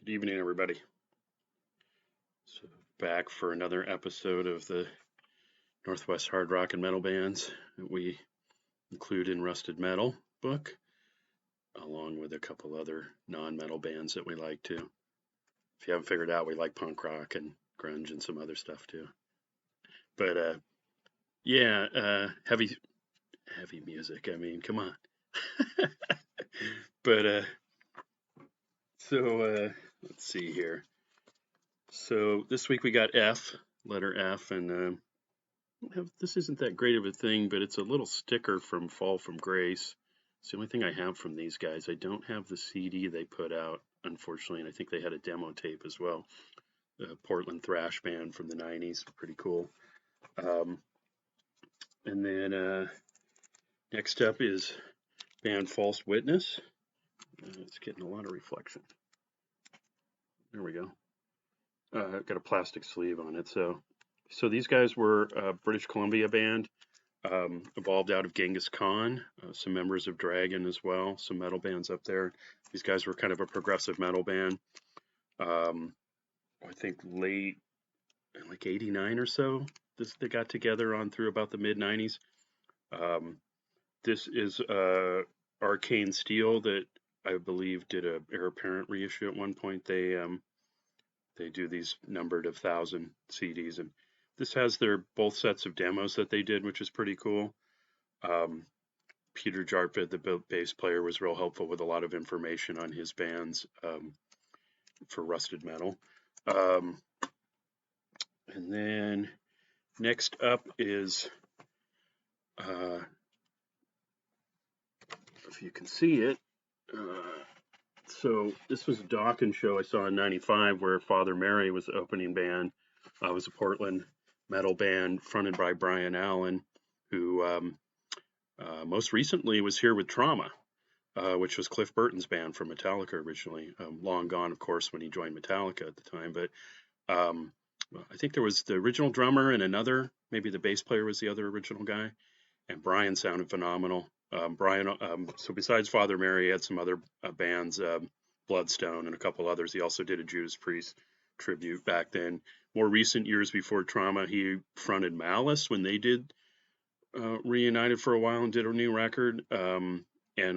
Good evening, everybody. So back for another episode of the Northwest Hard Rock and Metal Bands that we include in Rusted Metal book, along with a couple other non-metal bands that we like too. If you haven't figured out, we like punk rock and grunge and some other stuff too. But heavy music. I mean, come on. But let's see here. So this week we got F, letter F, and this isn't that great of a thing, but it's a little sticker from Fall from Grace. It's the only thing I have from these guys. I don't have the CD they put out, unfortunately, and I think they had a demo tape as well. The Portland thrash band from the 90s, pretty cool. And then next up is band False Witness. It's getting a lot of reflection. There we go. Got a plastic sleeve on it. So these guys were a British Columbia band, evolved out of Genghis Khan, some members of Dragon as well, some metal bands up there. These guys were kind of a progressive metal band. I think late, like 89 or so, they got together on through about the mid 90s. This is Arcane Steel that I believe did a Heir Apparent reissue at one point. They do these numbered of 1,000 CDs, and this has their both sets of demos that they did, which is pretty cool. Peter Jarpid, the bass player, was real helpful with a lot of information on his bands for Rusted Metal. And then next up is, if you can see it, so this was a Dawkins show I saw in '95 where Father Mary was the opening band. It was a Portland metal band fronted by Brian Allen, who most recently was here with Trauma, which was Cliff Burton's band from Metallica originally. Long gone, of course, when he joined Metallica at the time. But I think there was the original drummer and another, maybe the bass player was the other original guy. And Brian sounded phenomenal. So besides Father Mary, he had some other bands, Bloodstone and a couple others. He also did a Judas Priest tribute back then. More recent years before Trauma, he fronted Malice when they did reunited for a while and did a new record, and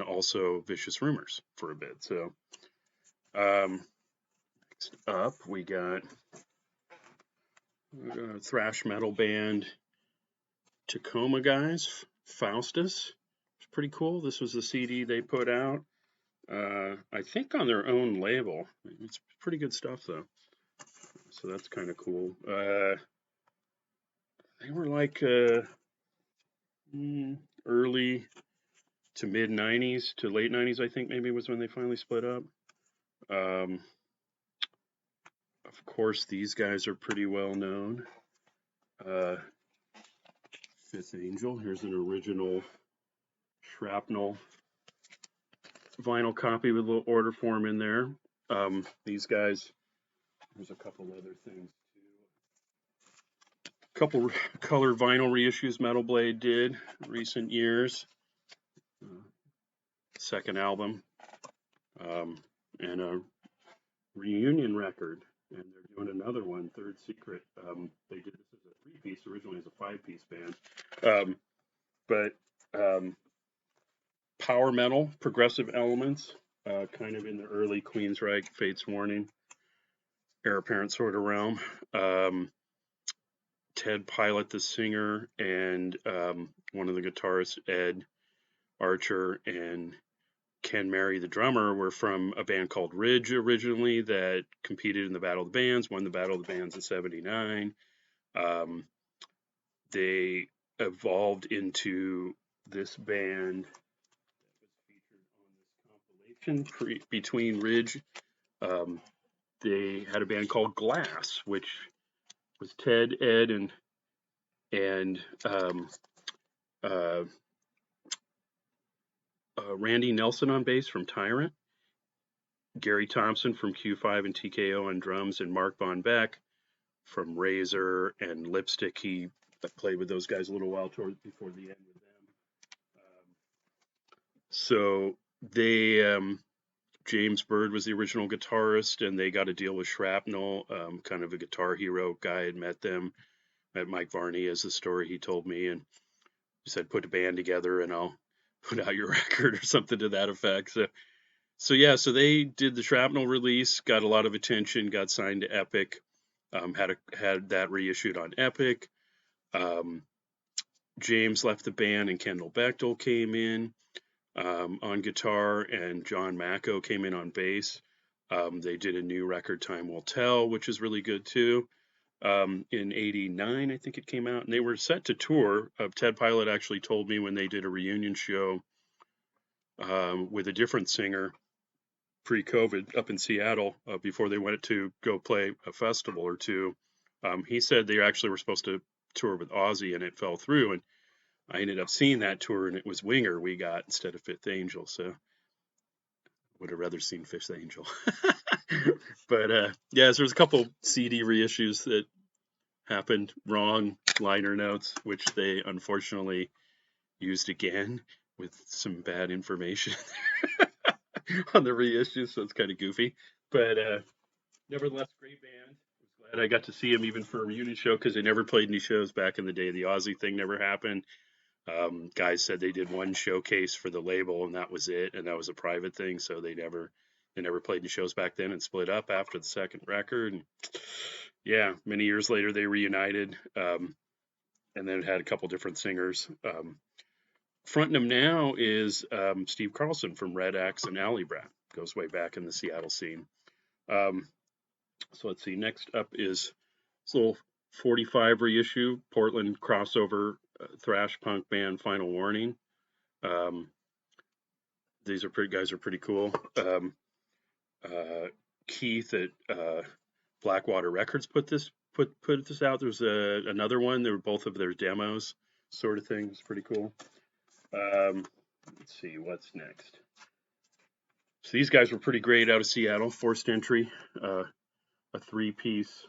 also Vicious Rumors for a bit. So next up, we got a thrash metal band, Tacoma guys, Faustus. It's pretty cool. This was the CD they put out, I think on their own label. It's pretty good stuff though, so that's kind of cool. They were like early to mid 90s to late 90s, I think maybe was when they finally split up. Of course, these guys are pretty well known. Fifth Angel. Here's an original Shrapnel vinyl copy with a little order form in there. These guys, there's a couple other things too. A couple color vinyl reissues Metal Blade did in recent years. Second album, and a reunion record, and they're doing another one, Third Secret. They did this as a 3-piece, originally as a 5-piece band, but power metal, progressive elements, kind of in the early Queensryche, Fates Warning, Heir Apparent sort of realm. Ted Pilot, the singer, and one of the guitarists, Ed Archer, and Ken Mary, the drummer, were from a band called Ridge originally that competed in the Battle of the Bands, won the Battle of the Bands in '79. They evolved into this band that was featured on this compilation between Ridge. They had a band called Glass, which was Ted, Ed, and Randy Nelson on bass from Tyrant, Gary Thompson from Q5 and TKO on drums, and Mark Von Beck from Razor and Lipstick. He played with those guys a little while before the end with them. So they James Bird was the original guitarist, and they got a deal with Shrapnel, kind of a Guitar Hero guy. Had met them, met Mike Varney, as the story he told me, and he said, put a band together and I'll put out your record or something to that effect. So yeah, so they did the Shrapnel release, got a lot of attention, got signed to Epic, had that reissued on Epic. James left the band and Kendall Bechtel came in on guitar, and John Macco came in on bass. They did a new record, Time Will Tell, which is really good too. In '89, I think it came out, and they were set to tour. Ted Pilot actually told me when they did a reunion show with a different singer pre-COVID up in Seattle before they went to go play a festival or two. He said they actually were supposed to tour with Ozzy, and it fell through. And I ended up seeing that tour, and it was Winger we got instead of Fifth Angel. So would have rather seen Fifth Angel. But yeah, so there's a couple CD reissues that happened, wrong liner notes, which they unfortunately used again with some bad information on the reissue, so it's kind of goofy. But nevertheless, great band. Glad I got to see them even for a reunion show, because they never played any shows back in the day. The Ozzy thing never happened. Guys said they did one showcase for the label, and that was it, and that was a private thing, so they never played any shows back then, and split up after the second record. And yeah, many years later they reunited, and then had a couple different singers. Fronting them now is Steve Carlson from Red Axe and Alley Brat. Goes way back in the Seattle scene. So let's see. Next up is this little 45 reissue, Portland crossover thrash punk band, Final Warning. These are guys are pretty cool. Keith at Blackwater Records put this out. There's another one. They were both of their demos, sort of thing. It's pretty cool. Let's see what's next. So these guys were pretty great out of Seattle. Forced Entry, a 3-piece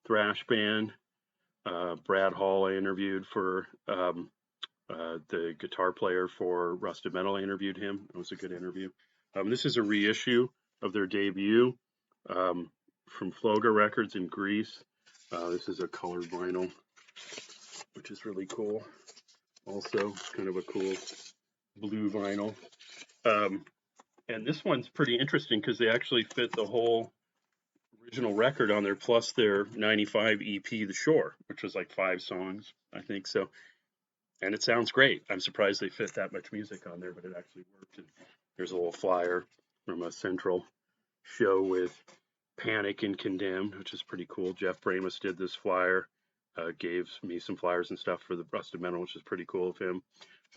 thrash band. Brad Hall I interviewed for the guitar player for Rusted Metal. I interviewed him. It was a good interview. This is a reissue of their debut from Floga Records in Greece. This is a colored vinyl, which is really cool. Also, kind of a cool blue vinyl. And this one's pretty interesting because they actually fit the whole original record on there, plus their '95 EP, The Shore, which was like 5 songs, I think. So, and it sounds great. I'm surprised they fit that much music on there, but it actually worked. And there's a little flyer from a Central show with Panic and Condemned, which is pretty cool. Jeff Bramus did this flyer, gave me some flyers and stuff for the Rusted Metal, which is pretty cool of him.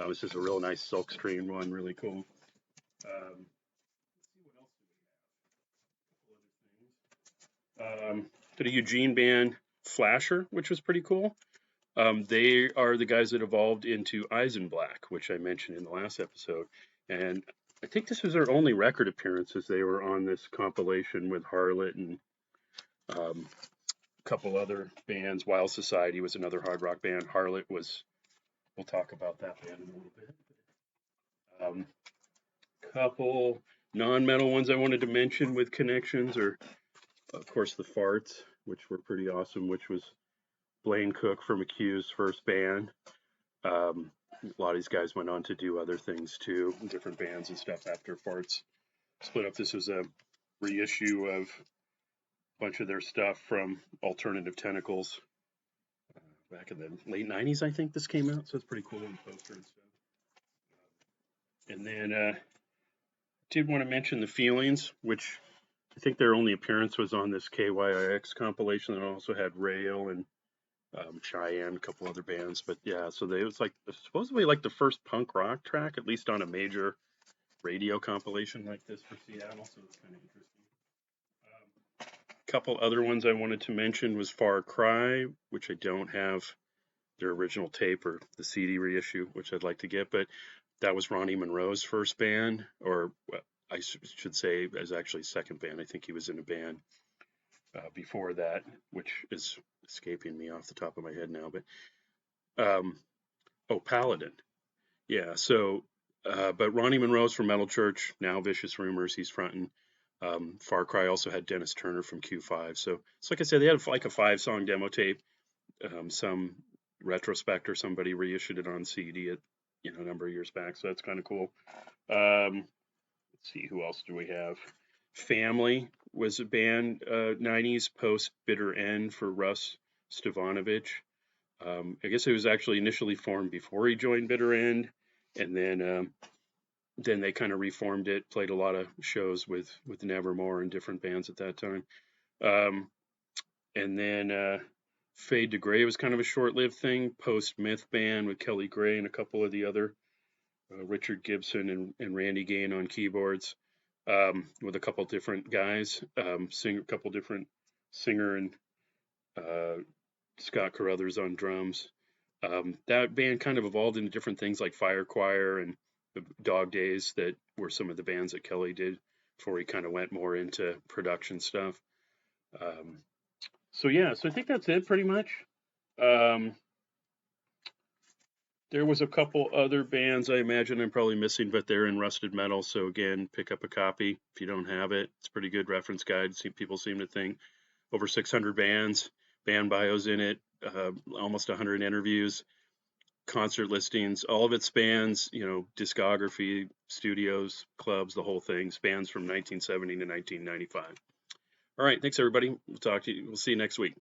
This is a real nice silkscreen one, really cool. Let's see what else do we have. Did a Eugene band, Flasher, which was pretty cool. They are the guys that evolved into Eisenblack, which I mentioned in the last episode. And I think this was their only record appearances. They were on this compilation with Harlot and a couple other bands. Wild Society was another hard rock band. Harlot was, we'll talk about that band in a little bit. Couple non-metal ones I wanted to mention with connections are, of course, the Farts, which were pretty awesome, which was Blaine Cook from Accused's first band. A lot of these guys went on to do other things too, different bands and stuff after Farts split up. This was a reissue of a bunch of their stuff from Alternative Tentacles back in the late '90s, I think this came out, so it's pretty cool in poster and stuff. And then did want to mention the Feelings, which I think their only appearance was on this KYIX compilation. That also had Rail and Cheyenne, a couple other bands, but yeah, so it was like supposedly like the first punk rock track, at least on a major radio compilation like this for Seattle, so it's kind of interesting. A couple other ones I wanted to mention was Far Cry, which I don't have their original tape or the CD reissue, which I'd like to get, but that was Ronnie Monroe's first band, or I should say as actually second band. I think he was in a band before that, which is escaping me off the top of my head now, but Paladin. Yeah, so but Ronnie Monroe's from Metal Church, now Vicious Rumors, he's fronting. Far Cry also had Dennis Turner from Q5. So like I said, they had like a 5-song demo tape. Some retrospect or somebody reissued it on CD at a number of years back. So that's kind of cool. Let's see, who else do we have? Family was a band, 90s post Bitter End for Russ Stavanovich. I guess it was actually initially formed before he joined Bitter End, and then they kind of reformed it. Played a lot of shows with Nevermore and different bands at that time. Um, and then Fade to Gray was kind of a short-lived thing. Post Myth band with Kelly Gray and a couple of the other Richard Gibson and Randy Gain on keyboards, with a couple different guys, a couple different singer and uh, Scott Carruthers on drums. That band kind of evolved into different things like Fire Choir and the Dog Days, that were some of the bands that Kelly did before he kind of went more into production stuff. Um, so yeah, so I think that's it pretty much. Um, there was a couple other bands I imagine I'm probably missing, but they're in Rusted Metal. So again, pick up a copy if you don't have it. It's a pretty good reference guide. People seem to think over 600 bands, band bios in it, almost 100 interviews, concert listings. All of it spans, discography, studios, clubs, the whole thing spans from 1970 to 1995. All right, thanks everybody. We'll see you next week.